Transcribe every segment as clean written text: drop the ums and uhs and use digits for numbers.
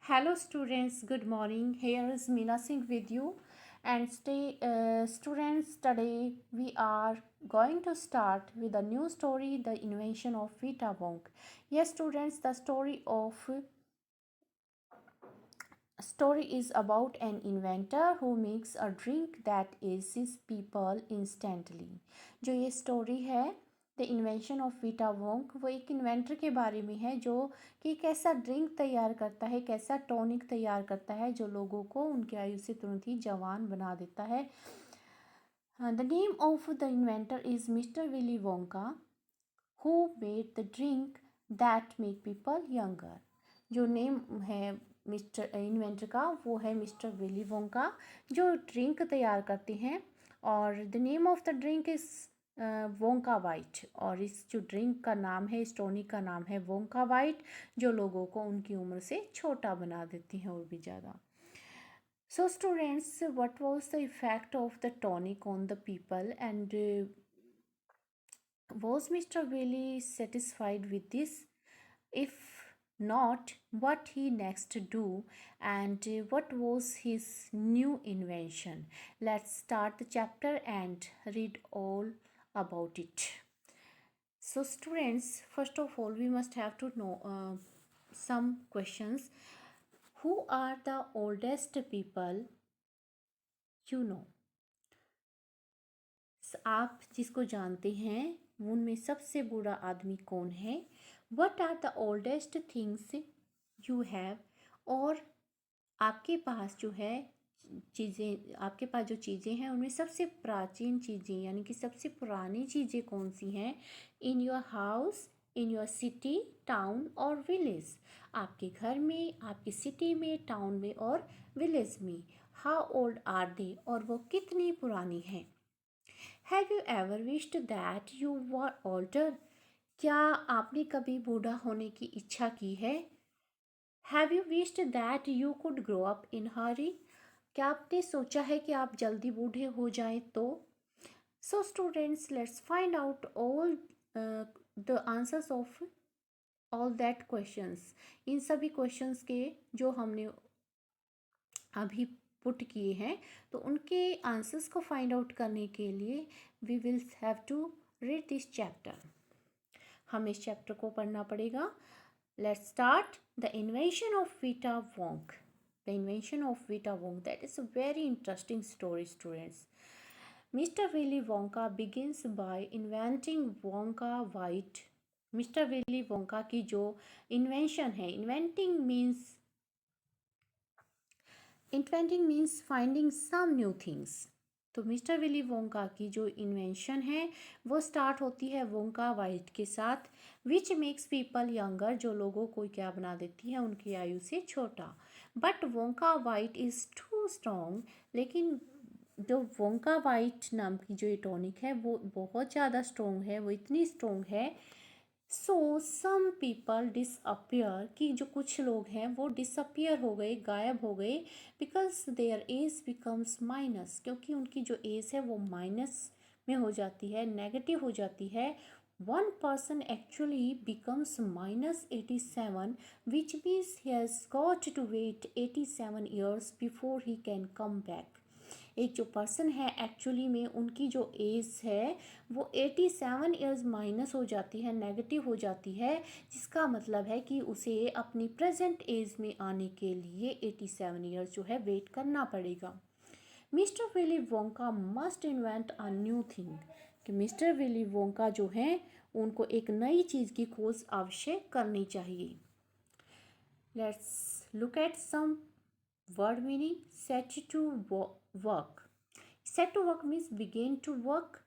Hello students, good morning. Here is Meena Singh with you. And students, today we are going to start with a new story, The Invention of Vita Wonk. Yes, students, the story is about an inventor who makes a drink that aces people instantly. जो ये story है the invention of Vita वोंक, वो एक inventor के बारे में है जो कि कैसा ड्रिंक तैयार करता है, कैसा टॉनिक तैयार करता है जो लोगों को उनकी आयु से तुरंत ही जवान बना देता है. The name of the inventor is mister Willy Wonka who made the drink that make people younger. जो नेम है मिस्टर इन्वेंटर का वो है मिस्टर विली वोंका जो ड्रिंक तैयार करते हैं. और the name of the drink is Wonka white. और इस जो ड्रिंक का नाम है, इस टॉनिक का नाम है वोंका वाइट, जो लोगों को उनकी उम्र से छोटा बना देती है और भी ज़्यादा. So students, what was the effect of the tonic on the people, and was Mr. Willy satisfied with this? If not, what he next do, and what was his new invention? Let's start the chapter and read all about it. So students, first of all we must have to know some questions. Who are the oldest people you know? आप जिसको जानते हैं उनमें सबसे बूढ़ा आदमी कौन है? What are the oldest things you have. और आपके पास जो है चीज़ें, आपके पास जो चीज़ें हैं उनमें सबसे प्राचीन चीज़ें यानी कि सबसे पुरानी चीज़ें कौन सी हैं? In your house, in your city, town और विलेज. आपके घर में, आपकी सिटी में, टाउन में और विलेज में. हाउ ओल्ड आर दे, और वो कितनी पुरानी है? Have you ever wished that you were older. क्या आपने कभी बूढ़ा होने की इच्छा की है? Have you wished that you could grow up in hurry. क्या आपने सोचा है कि आप जल्दी बूढ़े हो जाएं तो? So students, let's find out all the answers of all that questions. इन सभी क्वेश्चंस के जो हमने अभी पुट किए हैं, तो उनके आंसर्स को फाइंड आउट करने के लिए we will have to read this chapter. हमें इस चैप्टर को पढ़ना पड़ेगा. Let's start. The invention of Vita Wonk. The invention of Vita Wonk, that is a very interesting story students. Mister Willy Wonka begins by inventing Wonka Vite. Mister Willy Wonka की जो invention है, inventing means finding some new things. तो mister Willy Wonka की जो invention है वो start होती है वोंका वाइट के साथ. विच मेक्स पीपल यंगर, जो लोगों को क्या बना देती है, उनकी आयु से छोटा. But Wonka Vite is too strong. लेकिन जो वोंका वाइट नाम की जो ये टॉनिक है वो बहुत ज़्यादा स्ट्रॉन्ग है, वो इतनी स्ट्रॉन्ग है. सो सम पीपल डिसअपियर, कि जो कुछ लोग हैं वो डिसअपियर हो गए, गायब हो गए. Because their age becomes minus, क्योंकि उनकी जो एज है वो माइनस में हो जाती है, नेगेटिव हो जाती है. One person actually becomes -87, which means he has got to wait 87 years before he can come back. एक जो पर्सन है एक्चुअली में उनकी जो एज है वो 87 ईयर्स माइनस हो जाती है, नेगेटिव हो जाती है. जिसका मतलब है कि उसे अपनी प्रेजेंट एज में आने के लिए 87 ईयर्स जो है वेट करना पड़ेगा. Mister Willy Wonka must invent a new thing. कि मिस्टर विली वोंका जो है उनको एक नई चीज़ की खोज अवश्य करनी चाहिए. Let's look at some word meaning. Set to work. Set to work means begin to work.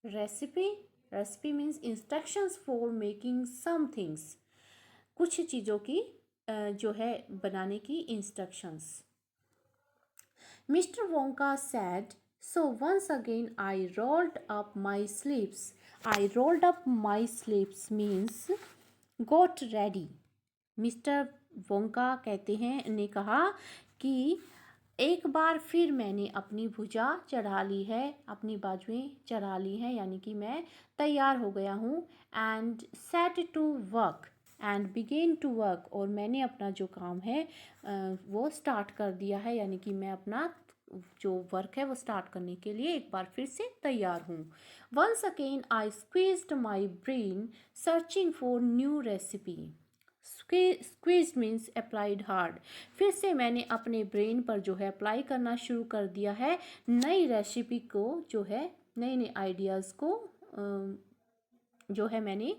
Recipe means instructions for making some things. कुछ चीज़ों की जो है बनाने की instructions. Mr. Wonka said, so once again I rolled up my sleeves. I rolled up my sleeves means got ready. Mister Wonka कहते हैं, ने कहा कि एक बार फिर मैंने अपनी भुजा चढ़ा ली है, अपनी बाजुएं चढ़ा ली हैं, यानी कि मैं तैयार हो गया हूँ. And set to work. And began to work, और मैंने अपना जो काम है वो स्टार्ट कर दिया है, यानी कि मैं अपना जो वर्क है वो स्टार्ट करने के लिए एक बार फिर से तैयार हूँ. Once again I squeezed my brain searching for new recipe. Squeeze means applied hard. फिर से मैंने अपने ब्रेन पर जो है अप्लाई करना शुरू कर दिया है, नई रेसिपी को जो है, नए नए आइडियाज़ को जो है मैंने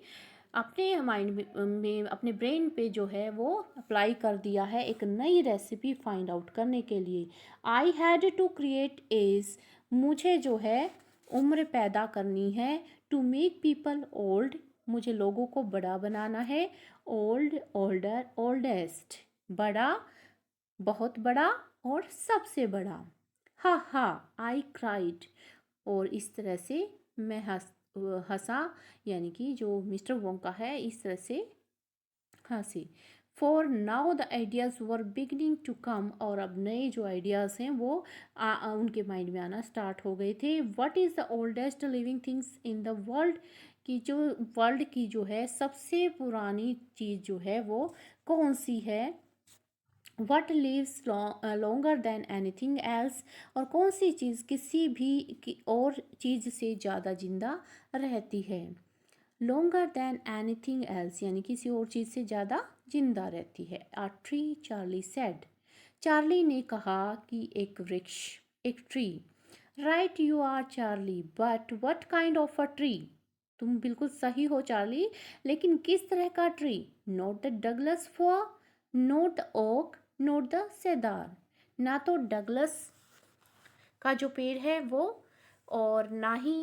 अपने माइंड में अपने ब्रेन पे जो है वो अप्लाई कर दिया है एक नई रेसिपी फाइंड आउट करने के लिए. I had to create as, मुझे जो है उम्र पैदा करनी है. टू मेक पीपल ओल्ड, मुझे लोगों को बड़ा बनाना है. ओल्ड, ओल्डर, ओल्डेस्ट, बड़ा, बहुत बड़ा और सबसे बड़ा. हा हा आई क्राइड, और इस तरह से मैं हंसा, यानी कि जो मिस्टर वोंका है इस तरह से हंसी. For now the ideas were beginning to come, और अब नए जो आइडियाज़ हैं वो उनके माइंड में आना स्टार्ट हो गए थे. What is the oldest living things in the world, की जो वर्ल्ड की जो है सबसे पुरानी चीज़ जो है वो कौन सी है. What lives longer than anything else, और कौन सी चीज़ किसी भी और चीज़ से ज़्यादा जिंदा रहती है. लॉन्गर दैन एनीथिंग एल्स यानी किसी और चीज़ से ज़्यादा जिंदा रहती है. A tree, Charlie said, Charlie ने कहा कि एक वृक्ष, एक tree. Right you are Charlie, but what kind of a tree, तुम बिल्कुल सही हो चार्ली, लेकिन किस तरह का tree. Not the Douglas fir, not the oak, not the cedar, ना तो डगलस का जो पेड़ है वो, और ना ही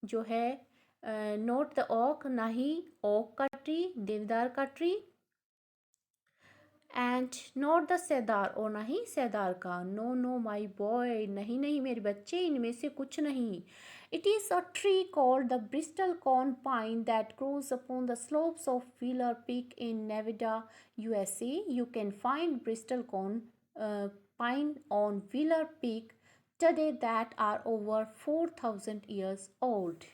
जो है नॉट द ओक, ना ही ओक का ट्री, देवदार का ट्री. एंड नॉट द सेदार, और ना ही सेदार का. नो नो माई बॉय, नहीं नहीं मेरे बच्चे, इनमें से कुछ नहीं. It is a tree called the Bristol corn pine that grows upon the slopes of Wheeler Peak in Nevada, USA. You can find Bristol corn pine on Wheeler Peak today that are over 4,000 years old.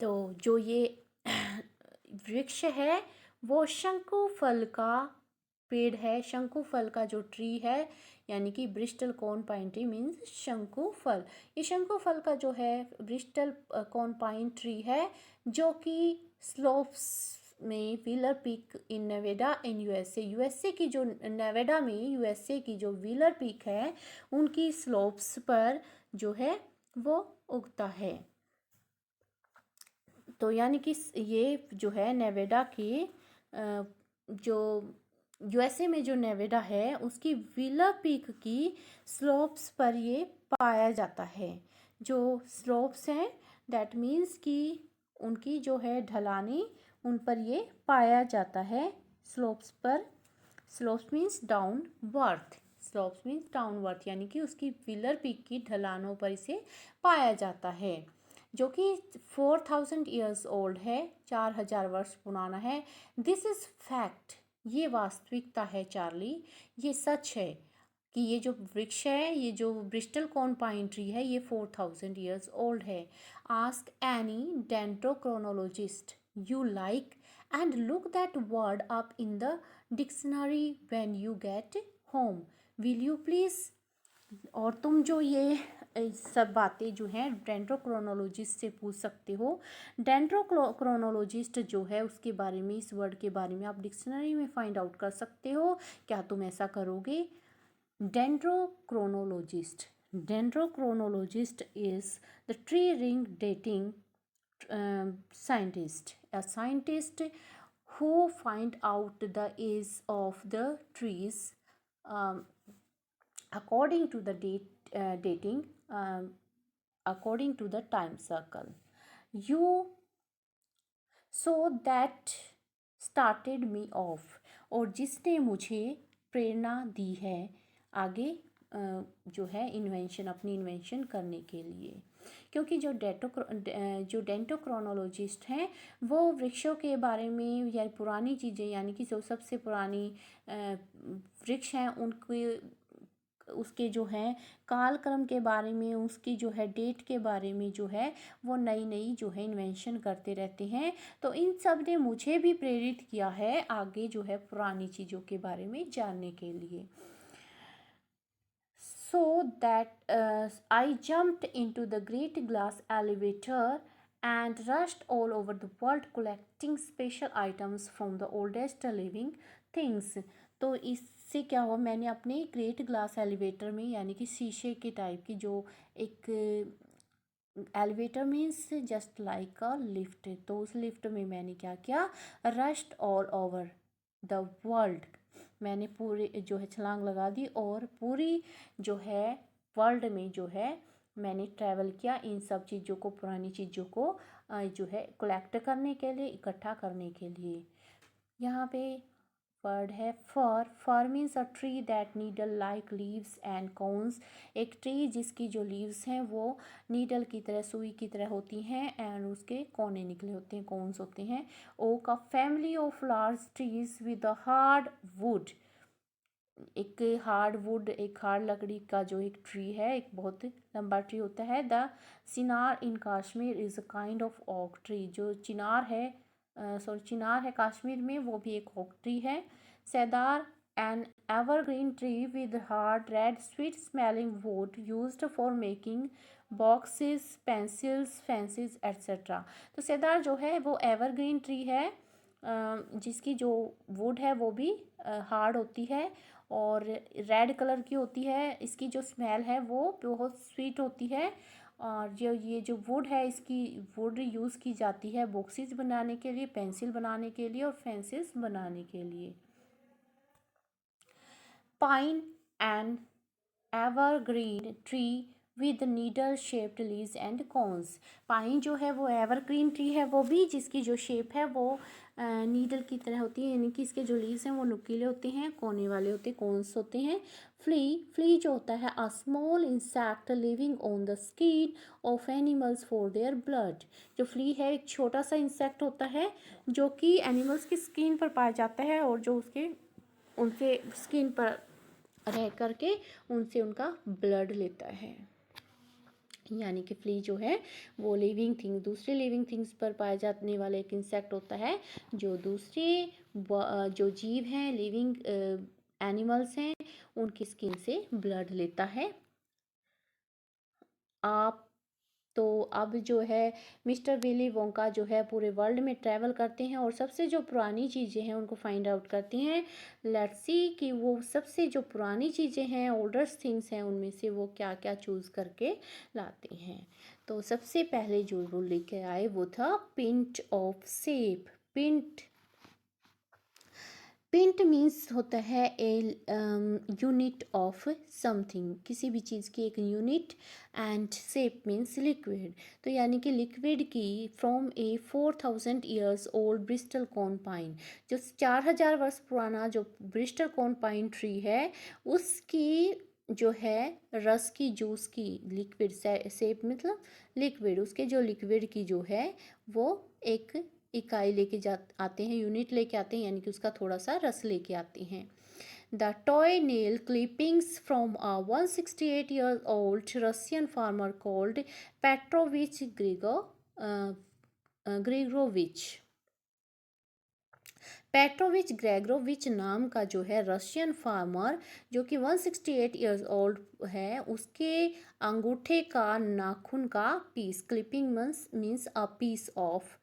तो जो ये वृक्ष है वो शंकु फल का पेड़ है. शंकु फल का जो ट्री है, यानी कि Bristol corn pine tree means शंकु फल. ये शंकु फल का जो है ब्रिस्टल कॉर्न पाइन ट्री है, जो कि स्लोप्स में Wheeler Peak in Nevada in USA, USA की जो नेवेडा में यूएसए की जो व्हीलर पीक है उनकी स्लोप्स पर जो है वो उगता है. तो यानी कि ये जो है नेवेडा की जो यूएसए में जो नेवेडा है उसकी व्हीलर पीक की स्लोप्स पर ये पाया जाता है. जो स्लोप्स हैं दैट मीन्स कि उनकी जो है ढलानी, उन पर ये पाया जाता है. स्लोप्स पर, slopes means down worth, slopes means down worth, यानी कि उसकी व्हीलर पीक की ढलानों पर इसे पाया जाता है, जो कि 4,000 ईयर्स ओल्ड है, 4,000 वर्ष पुराना है. दिस इज़ फैक्ट, ये वास्तविकता है चार्ली, ये सच है कि ये जो वृक्ष है, ये जो ब्रिस्टल कॉर्न पाइन ट्री है, ये 4,000 ईयर्स ओल्ड है. Ask any dendrochronologist you like and look that word up in the dictionary when you get home. Will you please, और तुम जो ये सब बातें जो हैं डेंड्रोक्रोनोलॉजिस्ट से पूछ सकते हो. डेंड्रोक्रोनोलॉजिस्ट जो है उसके बारे में, इस वर्ड के बारे में आप डिक्शनरी में फाइंड आउट कर सकते हो. क्या तुम ऐसा करोगे? Dendrochronologist, dendrochronologist is the tree ring dating scientist, a scientist who find out the age of the trees um, according to the dating according to the time circle. You, so that started me off, और जिसने मुझे प्रेरणा दी है आगे जो है invention, अपनी invention करने के लिए. क्योंकि जो डेंटोक्रोनोलॉजिस्ट हैं वो वृक्षों के बारे में या पुरानी चीज़ें, यानी कि जो सबसे पुरानी वृक्ष हैं उसके जो है कालक्रम के बारे में, उसकी जो है डेट के बारे में जो है वो नई नई जो है इन्वेंशन करते रहते हैं। तो इन सब ने मुझे भी प्रेरित किया है आगे जो है पुरानी चीज़ों के बारे में जानने के लिए। So that I jumped into the great glass elevator and rushed all over the world collecting special items from the oldest living things. तो इससे क्या हुआ, मैंने अपने ग्रेट ग्लास एलिवेटर में, यानी कि शीशे के टाइप की जो एक elevator means just like a lift, तो उस लिफ्ट में मैंने क्या किया, rushed all over the world, मैंने पूरे जो है छलांग लगा दी और पूरी जो है वर्ल्ड में जो है मैंने ट्रैवल किया इन सब चीज़ों को, पुरानी चीज़ों को जो है कलेक्ट करने के लिए, इकट्ठा करने के लिए। यहाँ पे वर्ड है fir. Fir means a tree that needle like leaves and cones, एक ट्री जिसकी जो लीव्स हैं वो नीडल की तरह, सुई की तरह होती हैं, एंड उसके कोने निकले होते हैं, कोन्स होते हैं। Oak a family of large trees with a hard wood, एक हार्ड वुड, एक हार्ड लकड़ी का जो एक ट्री है, एक बहुत लंबा ट्री होता है। The Chinar in Kashmir is a kind of oak tree, जो चिनार है चिनार है कश्मीर में, वो भी एक ओक ट्री है। Cedar an evergreen tree with hard red sweet smelling wood used for making boxes, pencils, fences etcetera. तो सेदार जो है वो एवरग्रीन ट्री है, जिसकी जो वुड है वो भी हार्ड होती है और रेड कलर की होती है, इसकी जो स्मेल है वो बहुत स्वीट होती है। और जो ये जो वुड है, इसकी वुड यूज़ की जाती है बॉक्सेस बनाने के लिए, पेंसिल बनाने के लिए और फेंसेस बनाने के लिए। Pine and evergreen tree with needle shaped leaves and cones, pine जो है वो एवरग्रीन ट्री है, वो भी जिसकी जो शेप है वो नीडल की तरह होती है, यानी कि इसके जो लीव्स हैं वो नुकीले होते हैं, कोने वाले होते हैं, कोन्स होते हैं। फ्ली जो होता है a small insect living on the skin of animals for their blood, जो फ्ली है एक छोटा सा इंसेक्ट होता है जो कि एनिमल्स की स्किन पर पाया जाता है और जो उनके स्किन पर रह करके उनसे उनका ब्लड लेता है। यानी कि फ्ली जो है वो लिविंग थिंग, दूसरे लिविंग थिंग्स पर पाए जाने वाला एक इंसेक्ट होता है जो दूसरे जो जीव हैं, लिविंग एनिमल्स हैं, उनकी स्किन से ब्लड लेता है। आप तो अब जो है मिस्टर विली वोंका जो है पूरे वर्ल्ड में ट्रैवल करते हैं और सबसे जो पुरानी चीज़ें हैं उनको फाइंड आउट करते हैं। लेट्स सी कि वो सबसे जो पुरानी चीज़ें हैं, ओल्डेस्ट थिंग्स हैं, उनमें से वो क्या क्या चूज़ करके लाते हैं। तो सबसे पहले जो वो लेके आए वो था pint of sap. Pint means होता है ए यूनिट ऑफ समथिंग, किसी भी चीज़ की एक unit, and shape means liquid, तो यानी कि लिक्विड की from A 4000 years old Bristol corn pine, जो 4000 वर्ष पुराना जो ब्रिस्टल कॉर्न पाइन ट्री है उसकी जो है रस की, जूस की, लिक्विड सेप मतलब लिक्विड, उसके जो लिक्विड की जो है वो एक इकाई लेके जा आते हैं, यूनिट लेके आते हैं, यानी कि उसका थोड़ा सा रस लेके आते हैं। The toe nail clippings from a 168 year old Russian farmer called Petrovich Gregovich. Petrovich Gregovich नाम का जो है रशियन फार्मर जो कि 168 ईयर्स ओल्ड है, उसके अंगूठे का नाखून का piece, clipping means a piece of,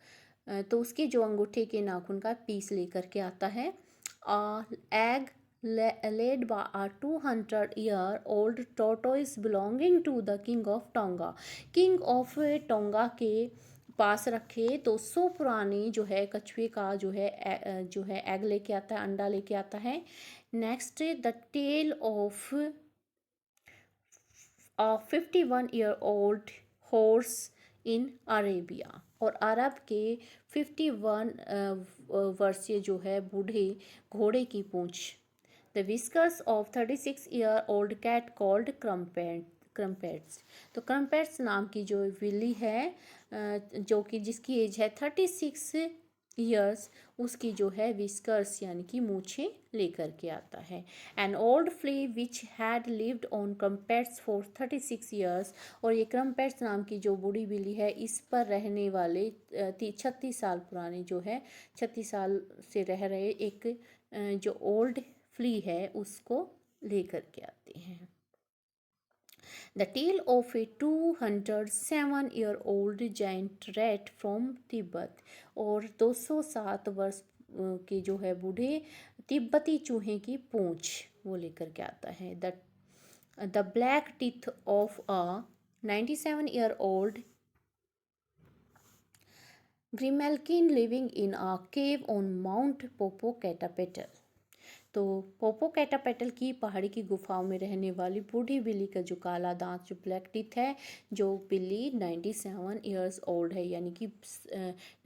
तो उसके जो अंगूठे के नाखून का पीस लेकर के आता है। Egg laid by a 200-year-old tortoise belonging to the king of Tonga, king of tonga के पास रखे 200 पुरानी जो है कछुए का जो है एग लेके आता है, अंडा लेके आता है। Next the tale of a 51-year-old horse in Arabia, और अरब के 51 वर्षीय जो है बूढ़े घोड़े की पूंछ। The whiskers of 36-year-old cat called Crumpets, तो क्रम्पेट्स नाम की जो बिल्ली है जो कि जिसकी एज है 36 ईयर्स, उसकी जो है विस्कर्स यानी कि मूछें लेकर के आता है। An old flea which had lived on Crumpets for 36 years, और ये क्रम्पेट्स नाम की जो बूढ़ी बिल्ली है इस पर रहने वाले 36 साल पुराने जो है 36 साल से रह रहे एक जो ओल्ड फ्ली है उसको लेकर के आते हैं। The tale of a 207-year-old giant rat from Tibet, और 207 वर्ष के जो है बूढ़े तिब्बती चूहे की पूंछ वो लेकर के आता है। The black teeth of a 97-year-old grimalkin living in a cave on Mount Popocatépetl। तो पोपोकैटापेटल की पहाड़ी की गुफाओं में रहने वाली बूढ़ी बिल्ली का जो काला दांत जो ब्लैक टीथ है, जो बिल्ली 97 ईयर्स ओल्ड है यानी कि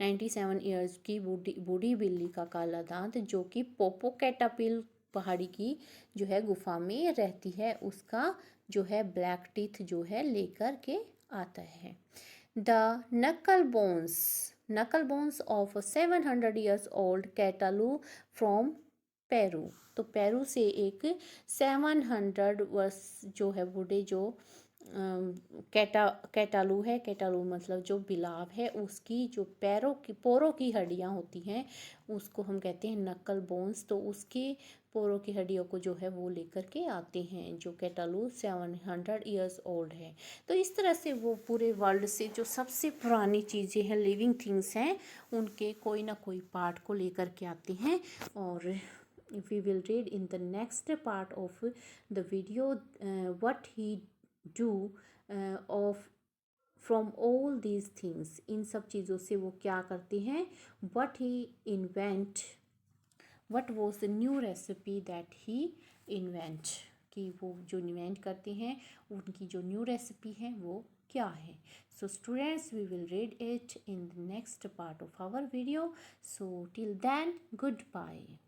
97 ईयर्स की बूढ़ी बिल्ली का काला दांत जो कि पोपोकैटापिल पहाड़ी की जो है गुफा में रहती है उसका जो है ब्लैक टीथ जो है लेकर के आता है। The knuckle bones of 700 years old Catalu from Peru. तो पेरू से एक 700 वर्ष जो है बूढ़े जो कैटालू है, कैटालू मतलब जो बिलाव है, उसकी जो पोरों की हड्डियां होती हैं उसको हम कहते हैं नकल बोन्स। तो उसके पोरों की हड्डियों को जो है वो लेकर के आते हैं जो कैटालू 700 ईयर्स ओल्ड है। तो इस तरह से वो पूरे वर्ल्ड से जो सबसे पुरानी चीज़ें हैं, लिविंग थिंग्स हैं, उनके कोई ना कोई पार्ट को लेकर के आते हैं। और we will read in the next part of the video what he do of from all these things। इन सब चीज़ों से वो क्या करते हैं, what he invent, what was the new recipe that he invent, कि वो जो इन्वेंट करते हैं उनकी जो न्यू रेसिपी है वो क्या है। So students, we will read it in the next part of our video. So till then, goodbye.